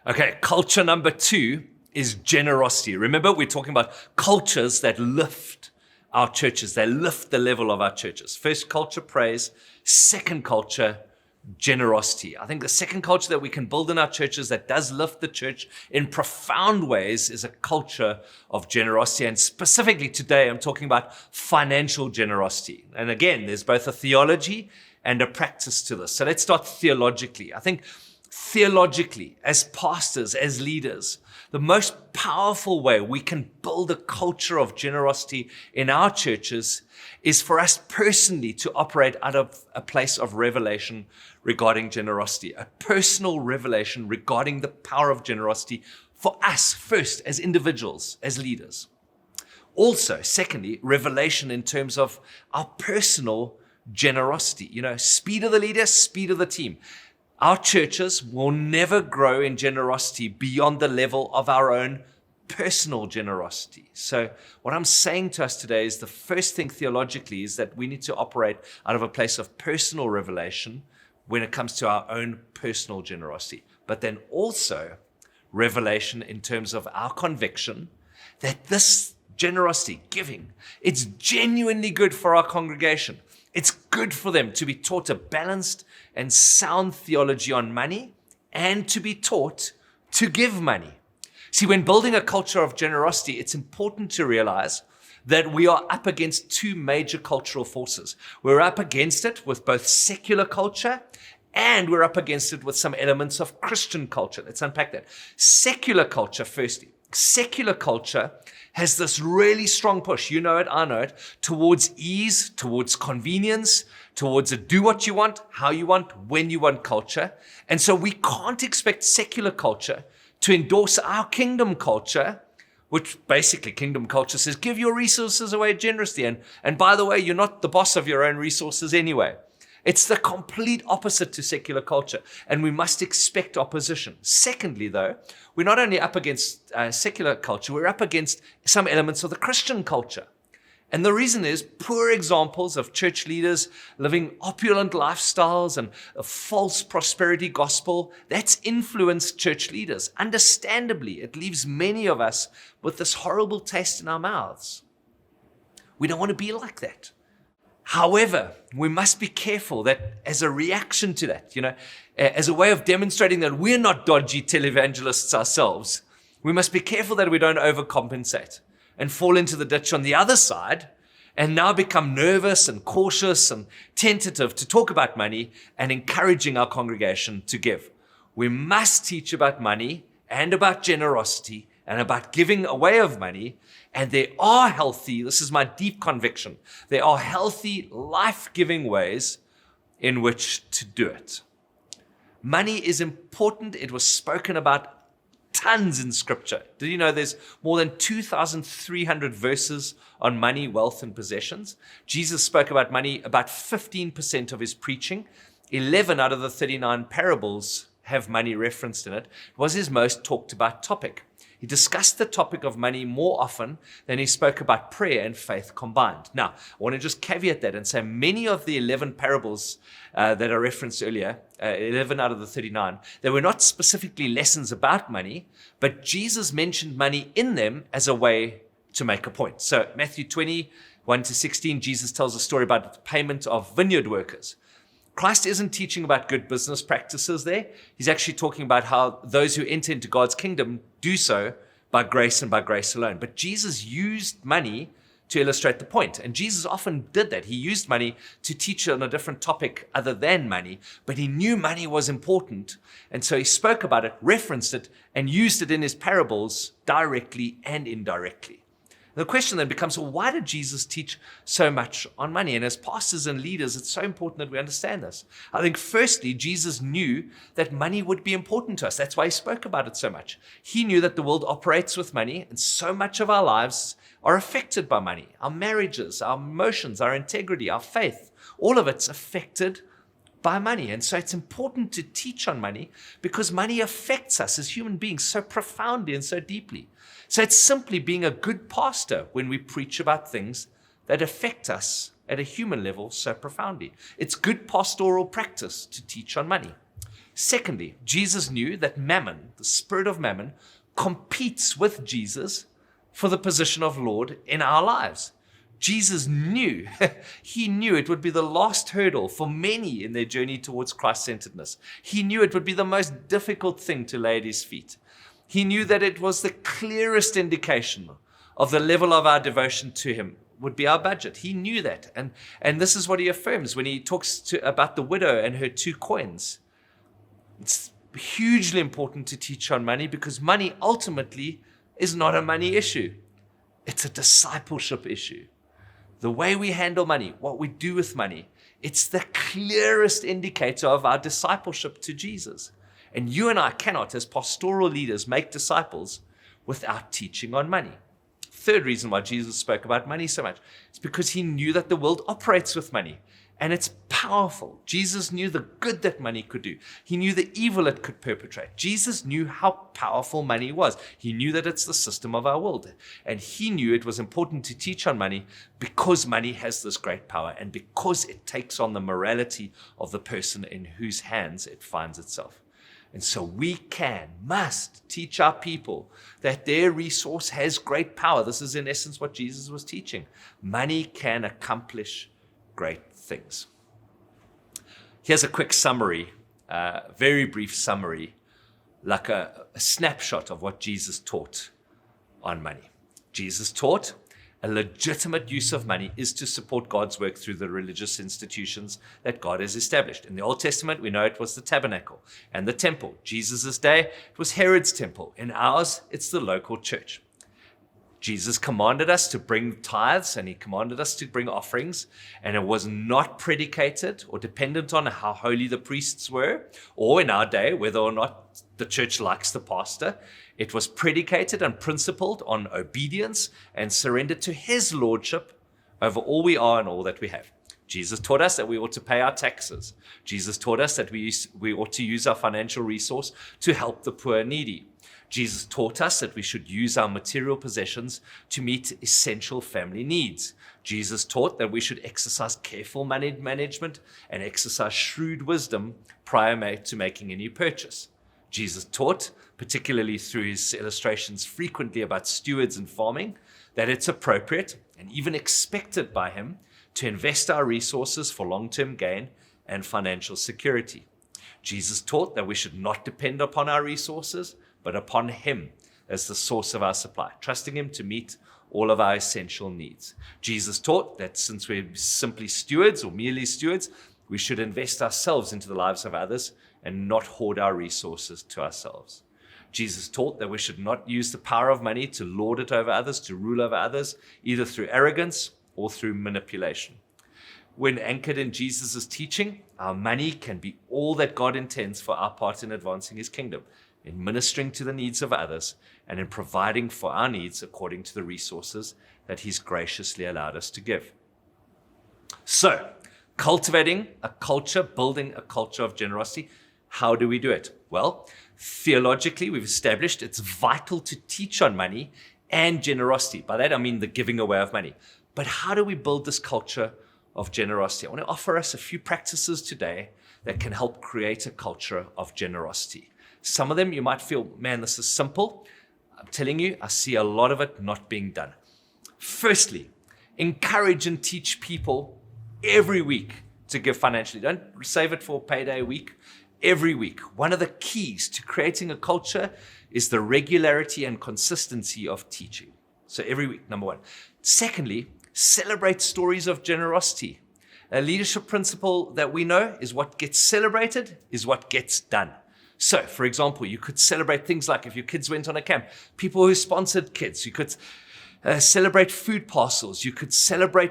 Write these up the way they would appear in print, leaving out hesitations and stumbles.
Okay, culture number 2 is generosity. Remember, we're talking about cultures that lift our churches. They lift the level of our churches. First culture, praise. Second culture, generosity. I think the second culture that we can build in our churches that does lift the church in profound ways is a culture of generosity. And specifically today, I'm talking about financial generosity. And again, there's both a theology and a practice to this. So let's start theologically. I think theologically, as pastors, as leaders, the most powerful way we can build a culture of generosity in our churches is for us personally to operate out of a place of revelation regarding generosity, a personal revelation regarding the power of generosity for us first as individuals, as leaders. Also, secondly, revelation in terms of our personal generosity. Speed of the leader, speed of the team. Our churches will never grow in generosity beyond the level of our own personal generosity. So what I'm saying to us today is the first thing theologically is that we need to operate out of a place of personal revelation when it comes to our own personal generosity. But then also revelation in terms of our conviction that this generosity, giving, it's genuinely good for our congregation. It's good for them to be taught a balanced and sound theology on money and to be taught to give money. See, when building a culture of generosity, it's important to realize that we are up against 2 major cultural forces. We're up against it with both secular culture and we're up against it with some elements of Christian culture. Let's unpack that. Secular culture, firstly. Secular culture has this really strong push, you know it, I know it, towards ease, towards convenience, towards a do what you want, how you want, when you want culture. And so we can't expect secular culture to endorse our kingdom culture, which basically kingdom culture says, give your resources away generously. And by the way, you're not the boss of your own resources anyway. It's the complete opposite to secular culture, and we must expect opposition. Secondly, though, we're not only up against secular culture, we're up against some elements of the Christian culture. And the reason is poor examples of church leaders living opulent lifestyles and a false prosperity gospel. That's influenced church leaders. Understandably, it leaves many of us with this horrible taste in our mouths. We don't want to be like that. However, we must be careful that as a reaction to that, as a way of demonstrating that we're not dodgy televangelists ourselves, we must be careful that we don't overcompensate and fall into the ditch on the other side and now become nervous and cautious and tentative to talk about money and encouraging our congregation to give. We must teach about money and about generosity and about giving away of money. And there are healthy, this is my deep conviction, there are healthy, life-giving ways in which to do it. Money is important. It was spoken about tons in scripture. Did you know there's more than 2,300 verses on money, wealth, and possessions? Jesus spoke about money about 15% of his preaching. 11 out of the 39 parables have money referenced in it. It was his most talked about topic. He discussed the topic of money more often than he spoke about prayer and faith combined. Now, I want to just caveat that and say many of the 11 parables that are referenced earlier, 11 out of the 39, they were not specifically lessons about money, but Jesus mentioned money in them as a way to make a point. So Matthew 20:1-16, Jesus tells a story about the payment of vineyard workers. Christ isn't teaching about good business practices there. He's actually talking about how those who enter into God's kingdom do so by grace and by grace alone. But Jesus used money to illustrate the point. And Jesus often did that. He used money to teach on a different topic other than money, but he knew money was important. And so he spoke about it, referenced it, and used it in his parables directly and indirectly. The question then becomes, well, why did Jesus teach so much on money? And as pastors and leaders, it's so important that we understand this. I think firstly, Jesus knew that money would be important to us. That's why he spoke about it so much. He knew that the world operates with money, and so much of our lives are affected by money. Our marriages, our emotions, our integrity, our faith, all of it's affected by money. And so it's important to teach on money because money affects us as human beings so profoundly and so deeply. So it's simply being a good pastor when we preach about things that affect us at a human level so profoundly. It's good pastoral practice to teach on money. Secondly, Jesus knew that mammon, the spirit of mammon, competes with Jesus for the position of Lord in our lives. Jesus knew, he knew it would be the last hurdle for many in their journey towards Christ-centeredness. He knew it would be the most difficult thing to lay at his feet. He knew that it was the clearest indication of the level of our devotion to him would be our budget. He knew that. And this is what he affirms when he talks about the widow and her 2 coins. It's hugely important to teach on money because money ultimately is not a money issue. It's a discipleship issue. The way we handle money, what we do with money, it's the clearest indicator of our discipleship to Jesus. And you and I cannot, as pastoral leaders, make disciples without teaching on money. Third reason why Jesus spoke about money so much is because he knew that the world operates with money and it's powerful. Jesus knew the good that money could do. He knew the evil it could perpetrate. Jesus knew how powerful money was. He knew that it's the system of our world. And he knew it was important to teach on money because money has this great power and because it takes on the morality of the person in whose hands it finds itself. And so we must teach our people that their resource has great power. This is in essence what Jesus was teaching. Money can accomplish great things. Here's a quick summary, very brief summary, like a snapshot of what Jesus taught on money. Jesus taught a legitimate use of money is to support God's work through the religious institutions that God has established. In the Old Testament, we know it was the tabernacle and the temple. Jesus' day, it was Herod's temple. In ours, it's the local church. Jesus commanded us to bring tithes and he commanded us to bring offerings, and it was not predicated or dependent on how holy the priests were, or in our day, whether or not the church likes the pastor. It was predicated and principled on obedience and surrender to his lordship over all we are and all that we have. Jesus taught us that we ought to pay our taxes. Jesus taught us that we ought to use our financial resource to help the poor and needy. Jesus taught us that we should use our material possessions to meet essential family needs. Jesus taught that we should exercise careful money management and exercise shrewd wisdom prior to making any purchase. Jesus taught, particularly through his illustrations frequently about stewards and farming, that it's appropriate and even expected by him to invest our resources for long-term gain and financial security. Jesus taught that we should not depend upon our resources, but upon him as the source of our supply, trusting him to meet all of our essential needs. Jesus taught that since we're simply stewards or merely stewards, we should invest ourselves into the lives of others and not hoard our resources to ourselves. Jesus taught that we should not use the power of money to lord it over others, to rule over others, either through arrogance or through manipulation. When anchored in Jesus' teaching, our money can be all that God intends for our part in advancing his kingdom, in ministering to the needs of others, and in providing for our needs according to the resources that he's graciously allowed us to give. So, cultivating a culture, building a culture of generosity, how do we do it? Well, theologically, we've established it's vital to teach on money and generosity. By that, I mean the giving away of money. But how do we build this culture of generosity? I want to offer us a few practices today that can help create a culture of generosity. Some of them you might feel, man, this is simple. I'm telling you, I see a lot of it not being done. Firstly, encourage and teach people every week to give financially. Don't save it for payday week. Every week. One of the keys to creating a culture is the regularity and consistency of teaching. So every week, number one. Secondly, celebrate stories of generosity. A leadership principle that we know is what gets celebrated is what gets done. So, for example, you could celebrate things like if your kids went on a camp, people who sponsored kids. You could celebrate food parcels. You could celebrate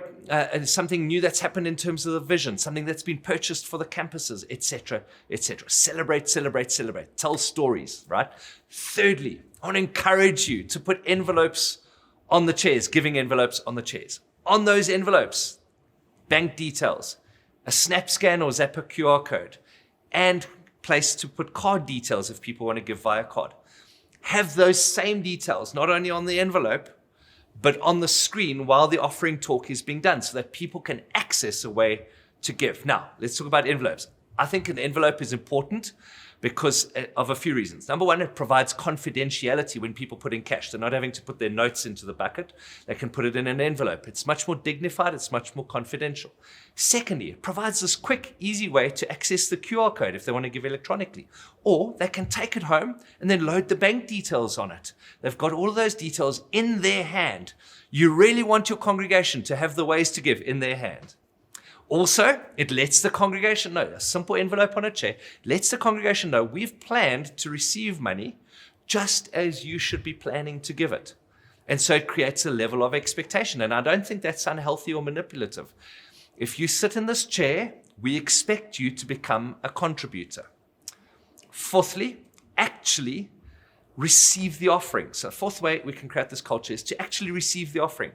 something new that's happened in terms of the vision, something that's been purchased for the campuses, etc., etc. Celebrate, celebrate, celebrate. Tell stories, right? Thirdly, I want to encourage you to put envelopes on the chairs, giving envelopes on the chairs. On those envelopes, bank details, a SnapScan or Zapper QR code, and place to put card details if people want to give via card. Have those same details, not only on the envelope, but on the screen while the offering talk is being done so that people can access a way to give. Now, let's talk about envelopes. I think an envelope is important, because of a few reasons. Number one, it provides confidentiality when people put in cash. They're not having to put their notes into the bucket. They can put it in an envelope. It's much more dignified. It's much more confidential. Secondly, it provides this quick, easy way to access the QR code if they want to give electronically. Or they can take it home and then load the bank details on it. They've got all of those details in their hand. You really want your congregation to have the ways to give in their hand. Also, it lets the congregation know, a simple envelope on a chair, lets the congregation know we've planned to receive money just as you should be planning to give it. And so it creates a level of expectation. And I don't think that's unhealthy or manipulative. If you sit in this chair, we expect you to become a contributor. Fourthly, actually receive the offering. So the fourth way we can create this culture is to actually receive the offering.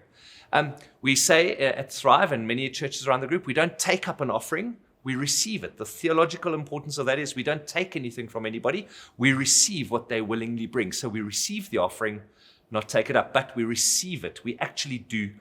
We say at Thrive and many churches around the group, we don't take up an offering, we receive it. The theological importance of that is we don't take anything from anybody, we receive what they willingly bring. So we receive the offering, not take it up, but we receive it. We actually do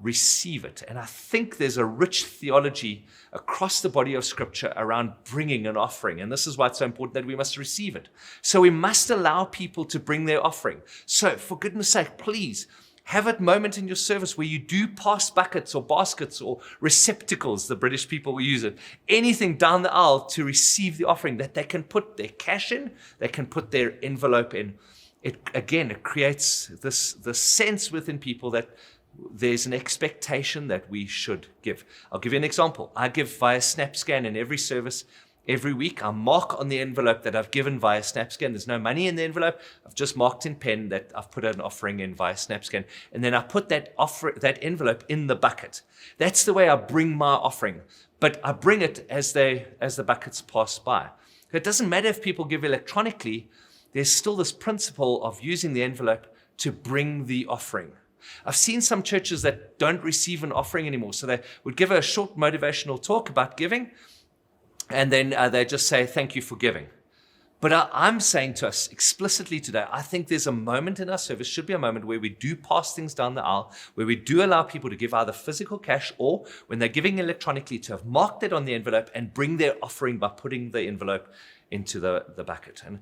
receive it. And I think there's a rich theology across the body of Scripture around bringing an offering. And this is why it's so important that we must receive it. So we must allow people to bring their offering. So for goodness sake, please, have a moment in your service where you do pass buckets or baskets or receptacles, the British people will use it, anything down the aisle to receive the offering that they can put their cash in, they can put their envelope in. It creates this sense within people that there's an expectation that we should give. I'll give you an example. I give via SnapScan in every service. Every week, I mark on the envelope that I've given via SnapScan. There's no money in the envelope. I've just marked in pen that I've put an offering in via SnapScan. And then I put that envelope in the bucket. That's the way I bring my offering. But I bring it as the buckets pass by. It doesn't matter if people give electronically. There's still this principle of using the envelope to bring the offering. I've seen some churches that don't receive an offering anymore. So they would give a short motivational talk about giving, and then they just say, thank you for giving. But I'm saying to us explicitly today, I think there's a moment in our service, should be a moment where we do pass things down the aisle, where we do allow people to give either physical cash or when they're giving electronically to have marked it on the envelope and bring their offering by putting the envelope into the bucket. And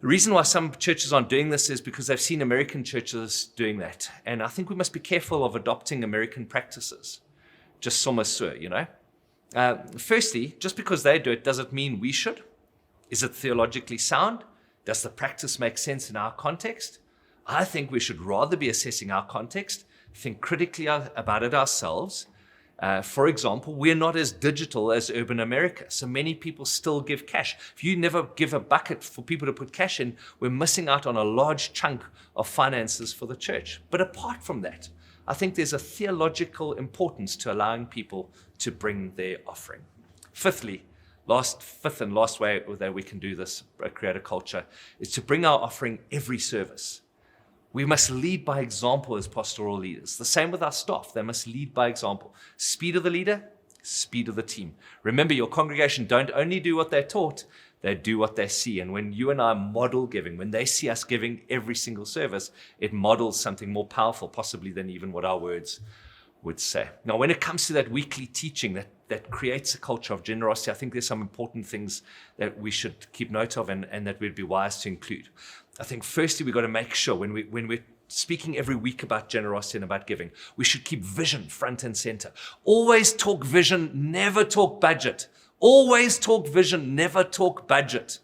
the reason why some churches aren't doing this is because they've seen American churches doing that. And I think we must be careful of adopting American practices. Just so sûr, you know. Firstly, just because they do it, does it mean we should? Is it theologically sound? Does the practice make sense in our context? I think we should rather be assessing our context, think critically about it ourselves. For example, we're not as digital as urban America, so many people still give cash. If you never give a bucket for people to put cash in, we're missing out on a large chunk of finances for the church. But apart from that, I think there's a theological importance to allowing people to bring their offering. Fifth and last way that we can do this, create a culture, is to bring our offering every service. We must lead by example as pastoral leaders. The same with our staff. They must lead by example. Speed of the leader, speed of the team. Remember, your congregation don't only do what they're taught, they do what they see. And when you and I model giving, when they see us giving every single service, it models something more powerful, possibly than even what our words would say. Now, when it comes to that weekly teaching that creates a culture of generosity, I think there's some important things that we should keep note of and that we'd be wise to include. I think firstly, we've got to make sure when we're speaking every week about generosity and about giving, we should keep vision front and center. Always talk vision, never talk budget. Always talk vision, never talk budget.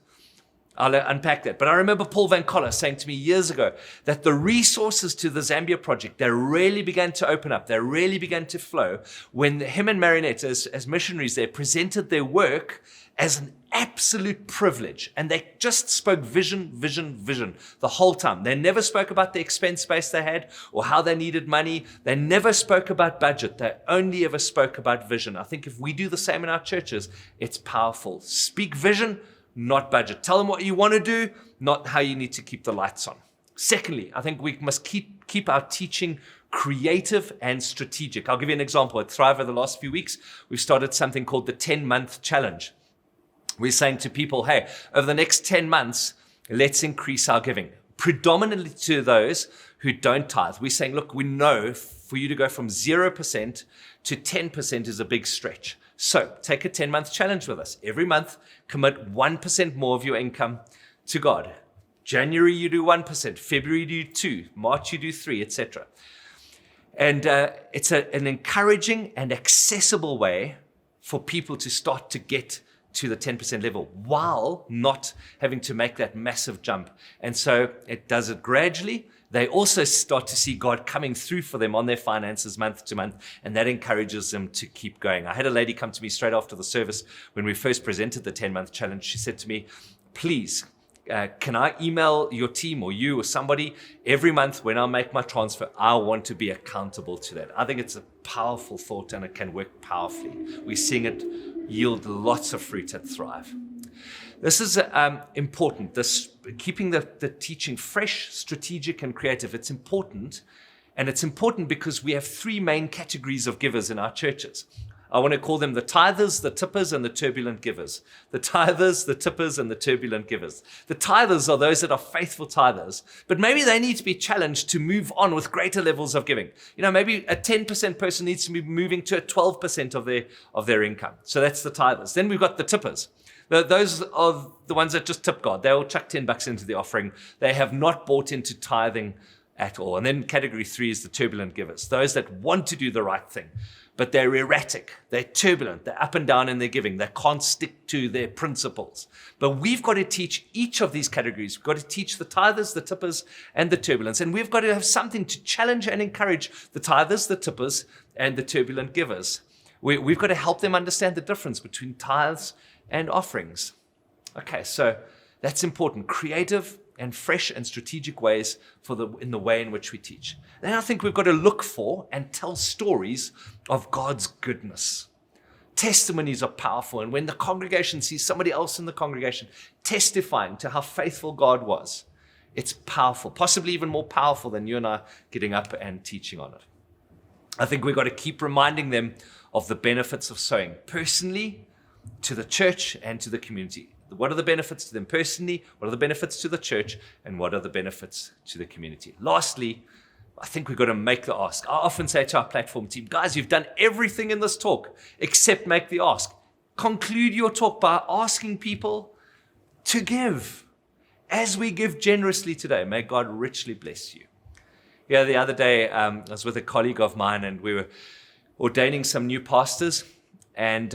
I'll unpack that. But I remember Paul Van Coller saying to me years ago that the resources to the Zambia project, they really began to open up. They really began to flow when him and Marinette, as missionaries there, presented their work as an absolute privilege. And they just spoke vision, vision, vision the whole time. They never spoke about the expense base they had or how they needed money. They never spoke about budget. They only ever spoke about vision. I think if we do the same in our churches, it's powerful. Speak vision, not budget. Tell them what you want to do, not how you need to keep the lights on. Secondly, I think we must keep our teaching creative and strategic. I'll give you an example. At Thrive over the last few weeks, we've started something called the 10-month challenge. We're saying to people, hey, over the next 10 months, let's increase our giving, predominantly to those who don't tithe. We're saying, look, we know for you to go from 0% to 10% is a big stretch. So take a 10-month challenge with us. Every month, commit 1% more of your income to God. January, you do 1%. February, you do 2%. March, you do 3%, etc. And it's an encouraging and accessible way for people to start to get to the 10% level while not having to make that massive jump. And so it does it gradually. They also start to see God coming through for them on their finances month to month, and that encourages them to keep going. I had a lady come to me straight after the service when we first presented the 10-month challenge. She said to me, please, can I email your team or you or somebody every month when I make my transfer? I want to be accountable to that. I think it's a powerful thought and it can work powerfully. We're seeing it yield lots of fruit at Thrive. This is important, keeping the teaching fresh, strategic, and creative. It's important, and it's important because we have 3 main categories of givers in our churches. I want to call them the tithers, the tippers, and the turbulent givers. The tithers, the tippers, and the turbulent givers. The tithers are those that are faithful tithers, but maybe they need to be challenged to move on with greater levels of giving. Maybe a 10% person needs to be moving to a 12% of their income. So that's the tithers. Then we've got the tippers. Those are the ones that just tip God. They'll chuck $10 into the offering. They have not bought into tithing at all. And then category 3 is the turbulent givers. Those that want to do the right thing, but they're erratic, they're turbulent, they're up and down in their giving, they can't stick to their principles. But we've got to teach each of these categories. We've got to teach the tithers, the tippers, and the turbulence. And we've got to have something to challenge and encourage the tithers, the tippers, and the turbulent givers. We've got to help them understand the difference between tithes and offerings. Okay, so that's important. Creative and fresh and strategic ways in the way in which we teach. Then I think we've got to look for and tell stories of God's goodness. Testimonies are powerful, and when the congregation sees somebody else in the congregation testifying to how faithful God was, it's powerful, possibly even more powerful than you and I getting up and teaching on it. I think we've got to keep reminding them of the benefits of sowing personally, to the church, and to the community. What are the benefits to them personally? What are the benefits to the church? And what are the benefits to the community? Lastly, I think we've got to make the ask. I often say to our platform team, guys, you've done everything in this talk except make the ask. Conclude your talk by asking people to give. As we give generously today, may God richly bless you. Yeah, the other day, I was with a colleague of mine and we were ordaining some new pastors, and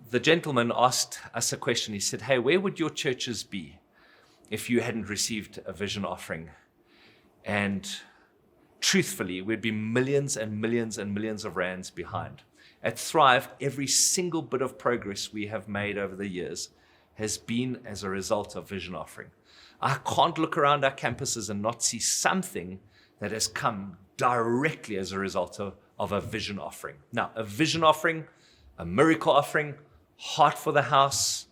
the gentleman asked us a question. He said, hey, where would your churches be if you hadn't received a vision offering? And truthfully, we'd be millions and millions and millions of rands behind. At Thrive, every single bit of progress we have made over the years has been as a result of vision offering. I can't look around our campuses and not see something that has come directly as a result of a vision offering. Now, a vision offering, a miracle offering, Heart for the House,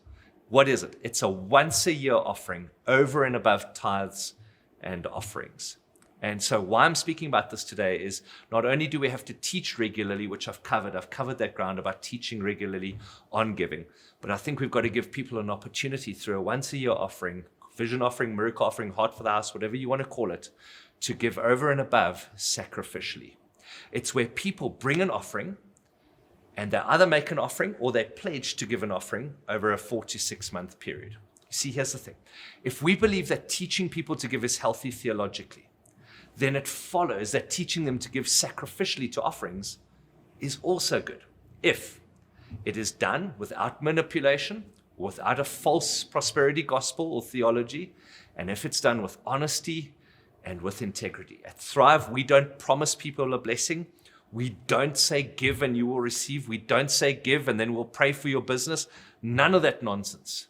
what is it? It's a once-a-year offering over and above tithes and offerings. And so why I'm speaking about this today is not only do we have to teach regularly, which I've covered that ground about teaching regularly on giving, but I think we've got to give people an opportunity through a once-a-year offering, vision offering, miracle offering, Heart for the House, whatever you want to call it, to give over and above sacrificially. It's where people bring an offering, and they either make an offering or they pledge to give an offering over a 4 to 6 month period. You see, here's the thing. If we believe that teaching people to give is healthy theologically, then it follows that teaching them to give sacrificially to offerings is also good. If it is done without manipulation, without a false prosperity gospel or theology, and if it's done with honesty and with integrity. At Thrive, we don't promise people a blessing. We don't say give and you will receive. We don't say give and then we'll pray for your business. None of that nonsense.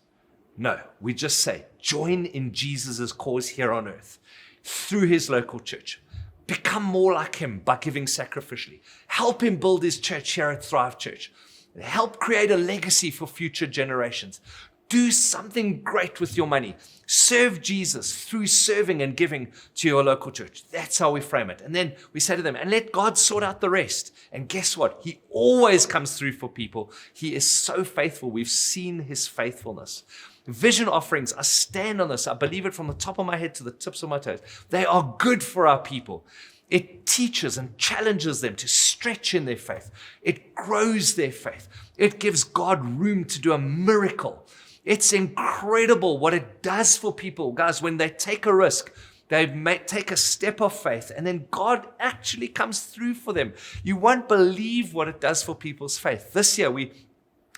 No, we just say join in Jesus' cause here on earth through his local church. Become more like him by giving sacrificially. Help him build his church here at Thrive Church. Help create a legacy for future generations. Do something great with your money. Serve Jesus through serving and giving to your local church. That's how we frame it. And then we say to them, and let God sort out the rest. And guess what? He always comes through for people. He is so faithful. We've seen his faithfulness. Vision offerings, I stand on this. I believe it from the top of my head to the tips of my toes. They are good for our people. It teaches and challenges them to stretch in their faith. It grows their faith. It gives God room to do a miracle. It's incredible what it does for people, guys, when they take a risk. They take a step of faith, and then God actually comes through for them. You won't believe what it does for people's faith. This year, we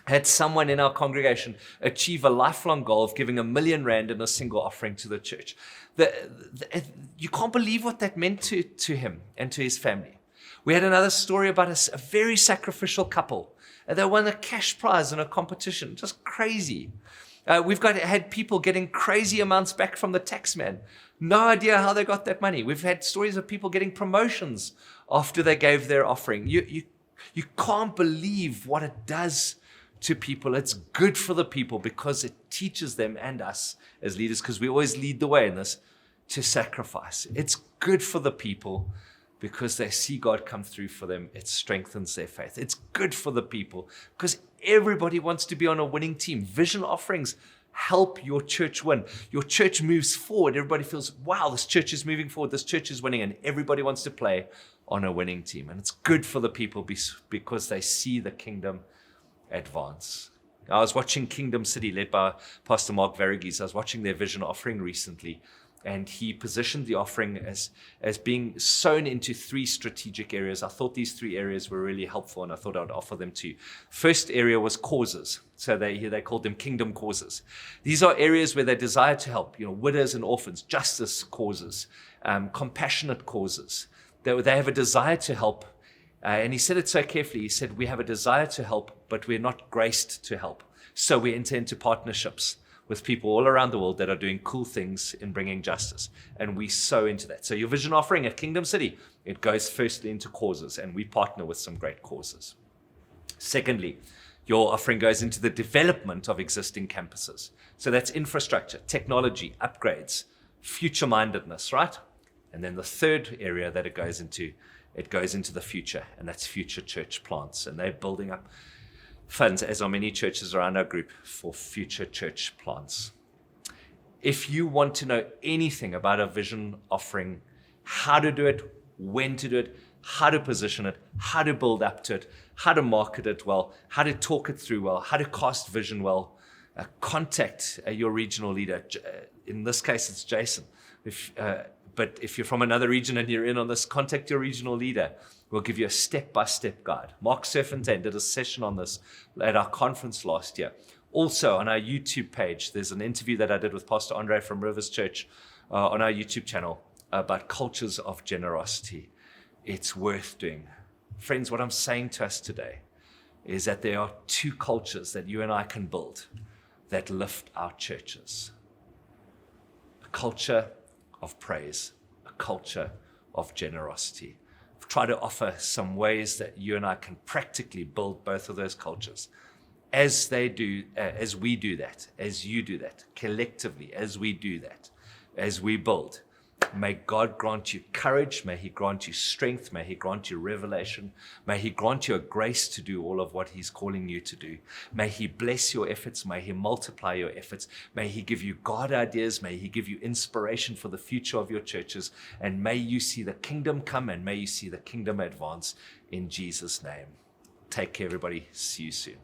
had someone in our congregation achieve a lifelong goal of giving R1 million in a single offering to the church. You can't believe what that meant to him and to his family. We had another story about a very sacrificial couple. They won a cash prize in a competition, just crazy. We've had people getting crazy amounts back from the tax man. No idea how they got that money. We've had stories of people getting promotions after they gave their offering. You can't believe what it does to people. It's good for the people because it teaches them and us as leaders, because we always lead the way in this, to sacrifice. It's good for the people because they see God come through for them. It strengthens their faith. It's good for the people because everybody wants to be on a winning team. Vision offerings help your church win. Your church moves forward. Everybody feels, wow, this church is moving forward. This church is winning, and everybody wants to play on a winning team. And it's good for the people because they see the kingdom advance. I was watching Kingdom City, led by Pastor Mark Verghese. I was watching their vision offering recently, and he positioned the offering as being sown into 3 strategic areas. I thought these 3 areas were really helpful, and I thought I'd offer them to you. First area was causes. So they called them kingdom causes. These are areas where they desire to help, widows and orphans, justice causes, compassionate causes. They have a desire to help. And he said it so carefully. He said, we have a desire to help, but we're not graced to help. So we enter into partnerships with people all around the world that are doing cool things in bringing justice. And we sow into that. So your vision offering at Kingdom City, it goes firstly into causes, and we partner with some great causes. Secondly, your offering goes into the development of existing campuses. So that's infrastructure, technology, upgrades, future-mindedness, right? And then the third area that it goes into the future, and that's future church plants. And they're building up funds, as are many churches around our group, for future church plants. If you want to know anything about a vision offering, how to do it, when to do it, how to position it, how to build up to it, how to market it well, how to talk it through well, how to cast vision well, contact your regional leader. In this case, it's Jason. But if you're from another region and you're in on this, contact your regional leader. We'll give you a step-by-step guide. Mark Serfontein did a session on this at our conference last year. Also, on our YouTube page, there's an interview that I did with Pastor Andre from Rivers Church on our YouTube channel about cultures of generosity. It's worth doing. Friends, what I'm saying to us today is that there are 2 cultures that you and I can build that lift our churches. A culture of praise, a culture of generosity. I've tried to offer some ways that you and I can practically build both of those cultures. As we do that, as you do that, collectively, as we do that, as we build, may God grant you courage, may He grant you strength, may He grant you revelation, may He grant you a grace to do all of what He's calling you to do. May He bless your efforts, may He multiply your efforts, may He give you God ideas, may He give you inspiration for the future of your churches, and may you see the kingdom come and may you see the kingdom advance in Jesus' name. Take care, everybody. See you soon.